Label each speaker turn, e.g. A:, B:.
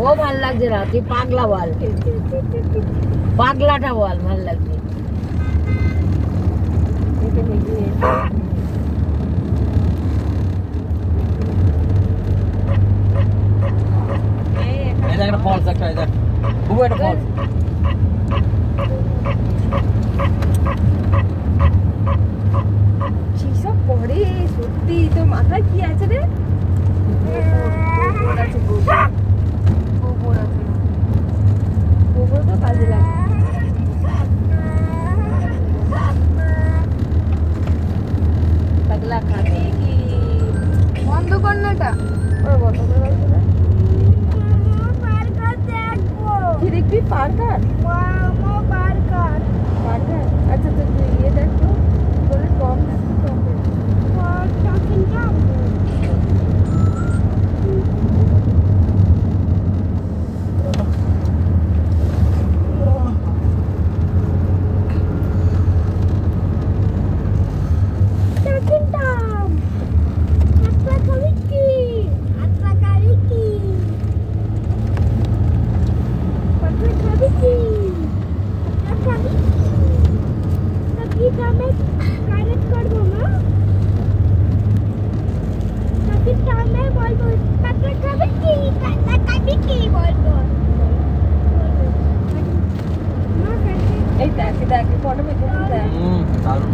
A: ও ভাল লাগছে না, তুই পাগলা বল, পাগলাটা বল ভাল লাগছে।
B: একটা ফলস একটা এটা খুব একটা ফলস
C: সব পরে সত্যি তোর মাথায় কি আছে রে? গোবর আছে, গোবর আছে, গোবর তো কাজে লাগে। পাগলা খাবে কি? বন্ধ কর না এটা, ওরা বন্ধ করে বলছে না। কি দেখবি? Parker, Parker. আচ্ছা তো ইয়ে দেখো, বলে টপ দেখো, টপের এই দেখ, ফটো মেরে দারুণ।